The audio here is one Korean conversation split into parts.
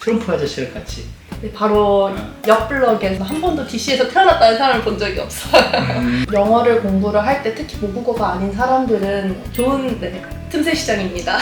트럼프 아저씨랑 같이. 네, 바로 옆 블럭에서 한 번도 DC에서 태어났다는 사람을 본 적이 없어요. 영어를 공부를 할 때 특히 모국어가 아닌 사람들은 좋은 틈새 시장입니다.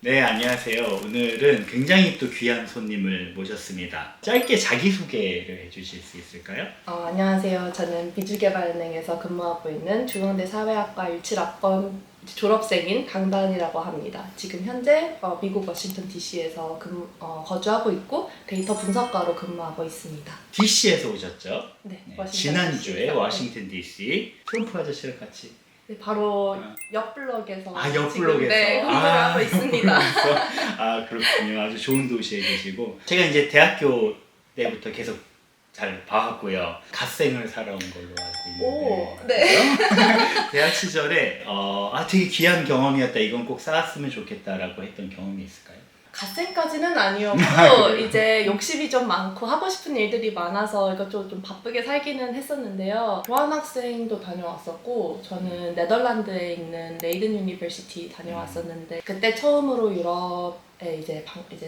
네, 안녕하세요. 오늘은 굉장히 또 귀한 손님을 모셨습니다. 짧게 자기소개를 해주실 수 있을까요? 안녕하세요. 저는 비주개발은행에서 근무하고 있는 중앙대 사회학과 17학번 졸업생인 강다은이라고 합니다. 지금 현재 미국 워싱턴 DC에서 거주하고 있고 데이터 분석가로 근무하고 있습니다. DC에서 오셨죠? 네, 지난주에 DC에서. 워싱턴 DC 트럼프 아저씨랑 같이. 네, 바로 옆 블럭에서 옆 지금, 블럭에서 근무를 하고 있습니다. 그렇군요. 아주 좋은 도시에 계시고, 제가 이제 대학교 때부터 계속 잘 봐왔고요. 갓생을 살아온 걸로 알고 있는데, 네. 대학 시절에 되게 귀한 경험이었다, 이건 꼭 쌓았으면 좋겠다라고 했던 경험이 있을까요? 갓생까지는 아니었고 이제 욕심이 좀 많고 하고 싶은 일들이 많아서 이것저것 좀 바쁘게 살기는 했었는데요. 교환학생도 다녀왔었고 저는 네덜란드에 있는 레이든 유니버시티 다녀왔었는데 그때 처음으로 유럽에 이제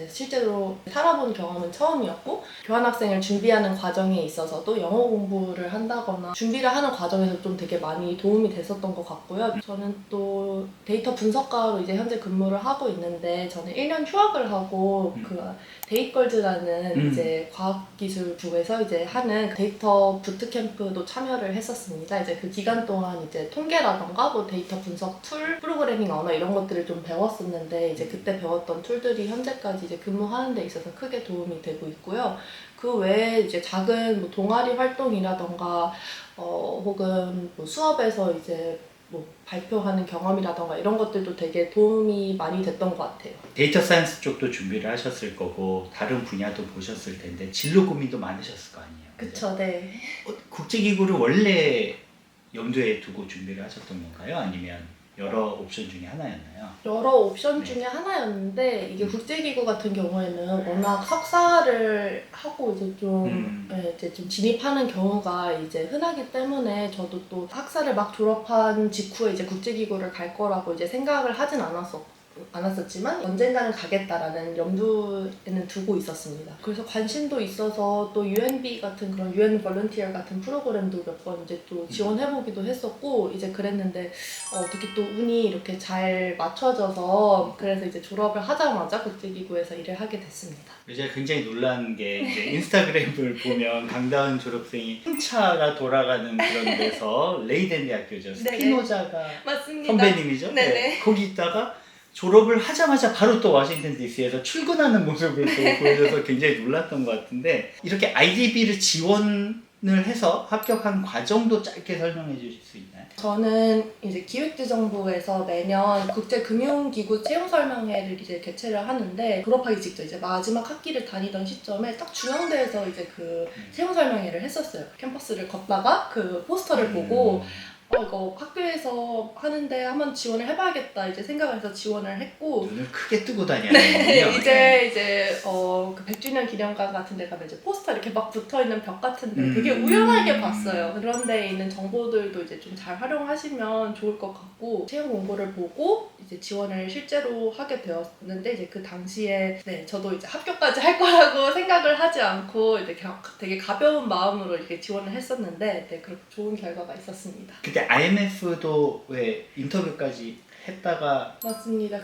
실제로 살아본 경험은 처음이었고, 교환학생을 준비하는 과정에 있어서도 영어 공부를 한다거나 준비를 하는 과정에서 좀 되게 많이 도움이 됐었던 것 같고요. 저는 또 데이터 분석가로 이제 현재 근무를 하고 있는데, 저는 1년 휴학을 하고 그 데이걸즈라는 이제 과학기술부에서 이제 하는 데이터 부트캠프도 참여를 했었습니다. 이제 그 기간 동안 이제 통계라던가 뭐 데이터 분석 툴, 프로그래밍 언어 이런 것들을 좀 배웠었는데, 이제 그때 배웠던 툴들이 현재까지 이제 근무하는 데 있어서 크게 도움이 되고 있고요. 그 외에 이제 작은 뭐 동아리 활동이라던가 혹은 뭐 수업에서 이제 뭐 발표하는 경험이라던가 이런 것들도 되게 도움이 많이 됐던 것 같아요. 데이터 사이언스 쪽도 준비를 하셨을 거고 다른 분야도 보셨을 텐데 진로 고민도 많으셨을 거 아니에요? 그쵸, 네. 국제기구를 원래 염두에 두고 준비를 하셨던 건가요? 아니면 여러 옵션 중에 하나였나요? 여러 옵션 중에 하나였는데, 이게 국제기구 같은 경우에는 워낙 석사를 하고 이제 좀 진입하는 경우가 이제 흔하기 때문에, 저도 또 학사를 막 졸업한 직후에 이제 국제기구를 갈 거라고 이제 생각을 하진 않았었지만 언젠가는 가겠다라는 염두에는 두고 있었습니다. 그래서 관심도 있어서 또 UNB 같은 그런 UN 볼런티어 같은 프로그램도 몇 번 이제 또 지원해보기도 했었고, 이제 그랬는데 어떻게 또 운이 이렇게 잘 맞춰져서 그래서 이제 졸업을 하자마자 국제기구에서 일을 하게 됐습니다. 제가 굉장히 놀란 게 이제 인스타그램을 보면 강다은 졸업생이 풍차가 돌아가는 그런 데서 레이덴 대학교죠. 스피노자가 맞습니다. 선배님이죠. 네네. 네. 거기 있다가 졸업을 하자마자 바로 또 워싱턴 DC에서 출근하는 모습을 또 보여줘서 굉장히 놀랐던 것 같은데, 이렇게 IDB를 지원을 해서 합격한 과정도 짧게 설명해 주실 수 있나요? 저는 이제 기획재정부에서 매년 국제금융기구 채용설명회를 이제 개최를 하는데, 졸업하기 직전 이제 마지막 학기를 다니던 시점에 딱 중앙대에서 이제 그 채용설명회를 했었어요. 캠퍼스를 걷다가 그 포스터를 보고 이거 학교에서 하는데 한번 지원을 해봐야겠다 이제 생각을 해서 지원을 했고, 눈을 크게 뜨고 다녀야 네, 되는군요. 이제 그 100주년 기념관 같은 데 가면 이제 포스터 이렇게 막 붙어있는 벽 같은데 되게 우연하게 봤어요. 그런 데 있는 정보들도 이제 좀 잘 활용하시면 좋을 것 같고, 채용 공고를 보고 이제 지원을 실제로 하게 되었는데, 이제 그 당시에 저도 이제 합격까지 할 거라고 생각을 하지 않고 이제 되게 가벼운 마음으로 이렇게 지원을 했었는데, 그렇게 좋은 결과가 있었습니다. 그때 IMF도 왜 인터뷰까지 했다가. 맞습니다.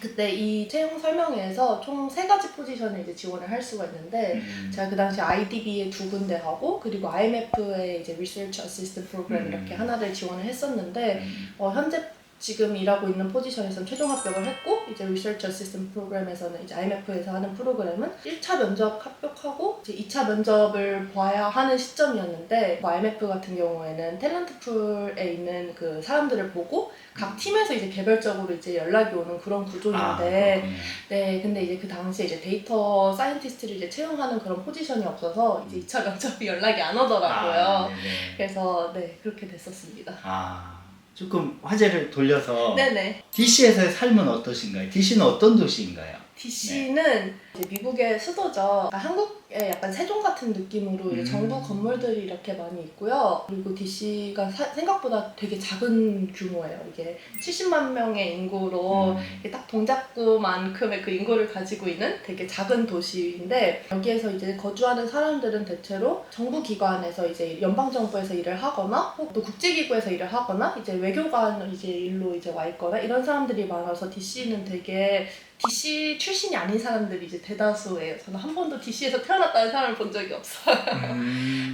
그때 이 채용 설명회에서 총 3가지 포지션에 이제 지원을 할 수가 있는데, 제가 그 당시 IDB에 2군데 하고, 그리고 IMF에 이제 Research Assistant Program 이렇게 하나를 지원을 했었는데, 현재 지금 일하고 있는 포지션에서는 최종 합격을 했고, 이제 Research Assistant Program에서는 이제 IMF에서 하는 프로그램은 1차 면접 합격하고 이제 2차 면접을 봐야 하는 시점이었는데, IMF 같은 경우에는 탤런트 풀에 있는 그 사람들을 보고 각 팀에서 이제 개별적으로 이제 연락이 오는 그런 구조인데, 근데 이제 그 당시에 이제 데이터 사이언티스트를 이제 채용하는 그런 포지션이 없어서 이제 2차 면접이 연락이 안 오더라고요. 그래서 그렇게 됐었습니다. 조금 화제를 돌려서 네네. DC에서의 삶은 어떠신가요? DC는 어떤 도시인가요? DC는 이제 미국의 수도죠. 그러니까 한국의 약간 세종 같은 느낌으로 이제 정부 건물들이 이렇게 많이 있고요. 그리고 DC가 생각보다 되게 작은 규모예요. 이게 70만 명의 인구로 이게 딱 동작구만큼의 그 인구를 가지고 있는 되게 작은 도시인데, 여기에서 이제 거주하는 사람들은 대체로 정부 기관에서 이제 연방 정부에서 일을 하거나 혹은 또 국제기구에서 일을 하거나 이제 외교관 이제 일로 이제 와 있거나 이런 사람들이 많아서 DC는 되게 DC 출신이 아닌 사람들이 이제 대다수예요. 저는 한 번도 DC에서 태어났다는 사람을 본 적이 없어요.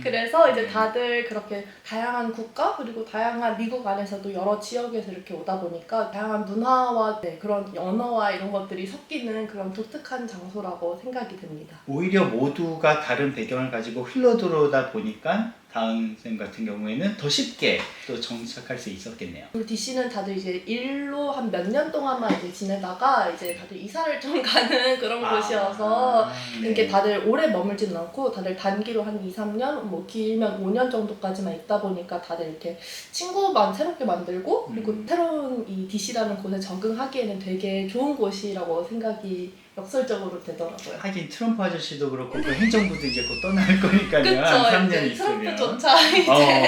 그래서 이제 다들 그렇게 다양한 국가 그리고 다양한 미국 안에서도 여러 지역에서 이렇게 오다 보니까 다양한 문화와 그런 언어와 이런 것들이 섞이는 그런 독특한 장소라고 생각이 됩니다. 오히려 모두가 다른 배경을 가지고 흘러들어오다 보니까 다은 쌤 같은 경우에는 더 쉽게 또 정착할 수 있었겠네요. 그리고 DC는 다들 이제 일로 한 몇 년 동안만 이제 지내다가 이제 다들 이사를 좀 가는 그런 곳이어서 네. 이게 다들 오래 머물지는 않고 다들 단기로 한 2, 3년, 뭐 길면 5년 정도까지만 있다 보니까 다들 이렇게 친구만 새롭게 만들고 그리고 새로운 이 DC라는 곳에 적응하기에는 되게 좋은 곳이라고 생각이 역설적으로 되더라고요. 하긴 트럼프 아저씨도 그렇고 그 행정부도 이제 곧 떠날 거니까요. 그쵸. 한 3년 이제 있으면. 트럼프조차 이제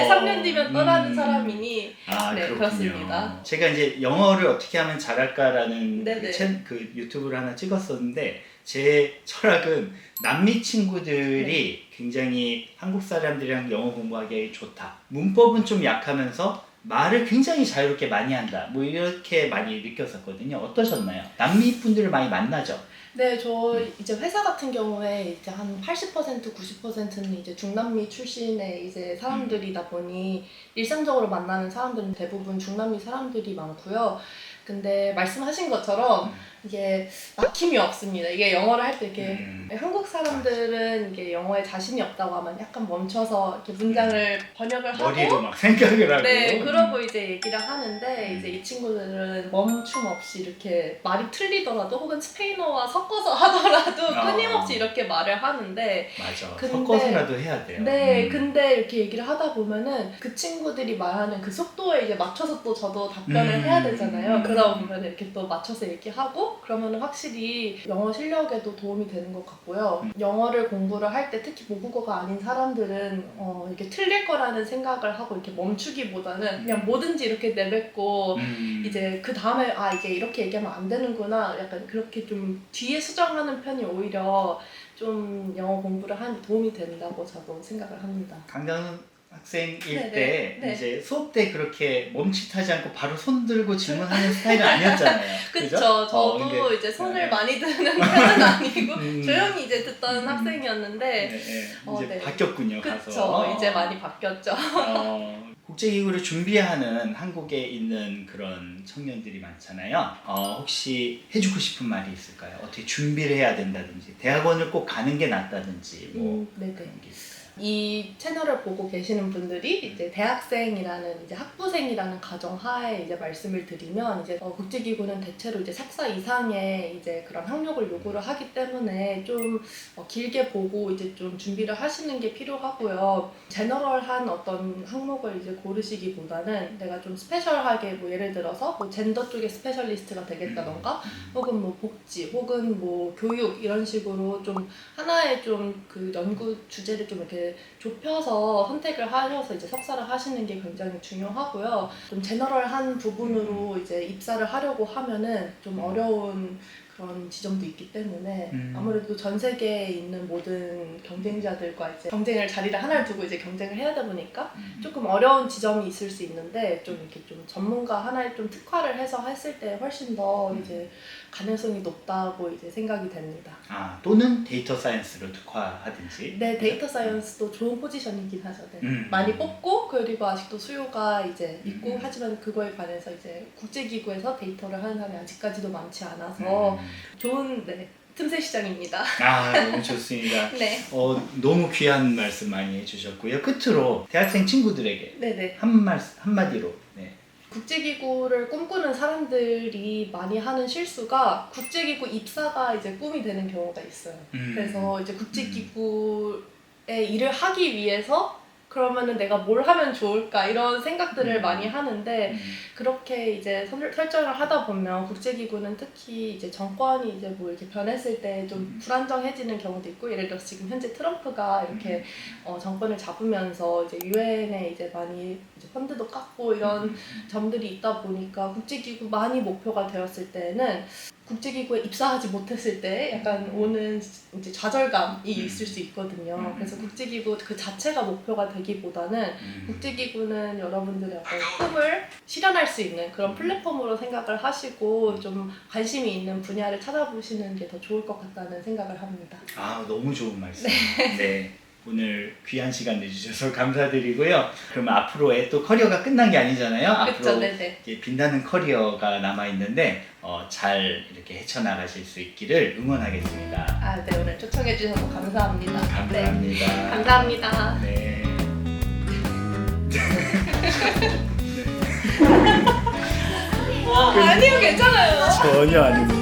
3년 뒤면 떠나는 사람이니 네, 그렇군요. 그렇습니다. 제가 이제 영어를 어떻게 하면 잘할까라는 네네. 그 유튜브를 하나 찍었었는데 제 철학은 남미 친구들이 굉장히 한국 사람들이랑 영어 공부하기 좋다. 문법은 좀 약하면서 말을 굉장히 자유롭게 많이 한다. 뭐 이렇게 많이 느꼈었거든요. 어떠셨나요? 남미 분들을 많이 만나죠? 네, 저 이제 회사 같은 경우에 이제 한 80% 90%는 이제 중남미 출신의 이제 사람들이다 보니 일상적으로 만나는 사람들은 대부분 중남미 사람들이 많고요. 근데 말씀하신 것처럼 이게 막힘이 없습니다. 이게 영어를 할 때 이게 한국 사람들은 이게 영어에 자신이 없다고 하면 약간 멈춰서 이렇게 문장을 번역을 하고 머리로 막 생각을 하고. 네, 그러고 이제 얘기를 하는데 이제 이 친구들은 멈춤 없이 이렇게 말이 틀리더라도 혹은 스페인어와 섞어서 하더라도 끊임없이 이렇게 말을 하는데 맞아. 근데, 섞어서라도 해야 돼요. 네, 근데 이렇게 얘기를 하다 보면은 그 친구들이 말하는 그 속도에 이제 맞춰서 또 저도 답변을 해야 되잖아요. 그러다 보면 이렇게 또 맞춰서 얘기하고 그러면 확실히 영어 실력에도 도움이 되는 것 같고요. 영어를 공부를 할 때 특히 모국어가 아닌 사람들은 이렇게 틀릴 거라는 생각을 하고 이렇게 멈추기보다는 그냥 뭐든지 이렇게 내뱉고 이제 그 다음에 이게 이렇게 얘기하면 안 되는구나 약간 그렇게 좀 뒤에 수정하는 편이 오히려 좀 영어 공부를 하는 데 도움이 된다고 저도 생각을 합니다. 강다은 학생일 네네. 때 네. 이제 수업 때 그렇게 멈칫하지 않고 바로 손 들고 질문하는 스타일은 아니었잖아요. 그쵸. 그죠? 저도 이제 손을 네. 많이 드는 편은 아니고 조용히 이제 듣던 학생이었는데 네, 이제 네. 바뀌었군요. 그쵸. 가서. 이제 많이 바뀌었죠. 국제기구를 준비하는 한국에 있는 그런 청년들이 많잖아요. 혹시 해주고 싶은 말이 있을까요? 어떻게 준비를 해야 된다든지 대학원을 꼭 가는 게 낫다든지 뭐 네네. 그런 게 있을까요? 이 채널을 보고 계시는 분들이 이제 대학생이라는 이제 학부생이라는 가정하에 이제 말씀을 드리면 이제 국제기구는 대체로 이제 석사 이상의 이제 그런 학력을 요구를 하기 때문에 좀 길게 보고 이제 좀 준비를 하시는 게 필요하고요. 제너럴한 어떤 항목을 이제 고르시기보다는 내가 좀 스페셜하게 뭐 예를 들어서 뭐 젠더 쪽의 스페셜리스트가 되겠다던가 혹은 뭐 복지 혹은 뭐 교육 이런 식으로 좀 하나의 좀 그 연구 주제를 좀 이렇게 좁혀서 선택을 하셔서 이제 석사를 하시는 게 굉장히 중요하고요. 좀 제너럴한 부분으로 이제 입사를 하려고 하면은 좀 어려운 그런 지점도 있기 때문에 아무래도 전 세계에 있는 모든 경쟁자들과 이제 경쟁을 자리를 하나를 두고 이제 경쟁을 해야 되다 보니까 조금 어려운 지점이 있을 수 있는데 좀 이렇게 좀 전문가 하나에 좀 특화를 해서 했을 때 훨씬 더 이제 가능성이 높다고 이제 생각이 됩니다. 또는 데이터 사이언스로 특화하든지. 네, 데이터 사이언스도 좋은 포지션이긴 하죠. 네. 많이 뽑고 그리고 아직도 수요가 이제 있고 하지만 그거에 관해서 이제 국제기구에서 데이터를 하는 사람이 아직까지도 많지 않아서 좋은 틈새 시장입니다. 너무 좋습니다. 네. 너무 귀한 말씀 많이 해주셨고요. 끝으로 대학생 친구들에게 네네. 한마디로. 네. 국제기구를 꿈꾸는 사람들이 많이 하는 실수가 국제기구 입사가 이제 꿈이 되는 경우가 있어요. 그래서 이제 국제기구에 일을 하기 위해서 그러면은 내가 뭘 하면 좋을까 이런 생각들을 많이 하는데 음. 그렇게 이제 설정을 하다 보면 국제기구는 특히 이제 정권이 이제 뭐 이렇게 변했을 때 좀 불안정해지는 경우도 있고 예를 들어서 지금 현재 트럼프가 이렇게 정권을 잡으면서 이제 유엔에 이제 많이 이제 펀드도 깎고 이런 점들이 있다 보니까 국제기구 많이 목표가 되었을 때는 국제기구에 입사하지 못했을 때 약간 오는 이제 좌절감이 있을 수 있거든요. 그래서 국제기구 그 자체가 목표가 되기보다는 국제기구는 여러분들의 어떤 꿈을 실현할 수 있는 그런 플랫폼으로 생각을 하시고 좀 관심이 있는 분야를 찾아보시는 게 더 좋을 것 같다는 생각을 합니다. 아, 너무 좋은 말씀. 네. 오늘 귀한 시간 내주셔서 감사드리고요. 그럼 앞으로의 또 커리어가 끝난 게 아니잖아요. 그렇죠, 앞으로 네네. 이렇게 빛나는 커리어가 남아 있는데 잘 이렇게 헤쳐나가실 수 있기를 응원하겠습니다. 아, 네, 오늘 초청해 주셔서 감사합니다. 네, 감사합니다. 감사합니다. 네. 아니요, 괜찮아요. 전혀 아닙니다.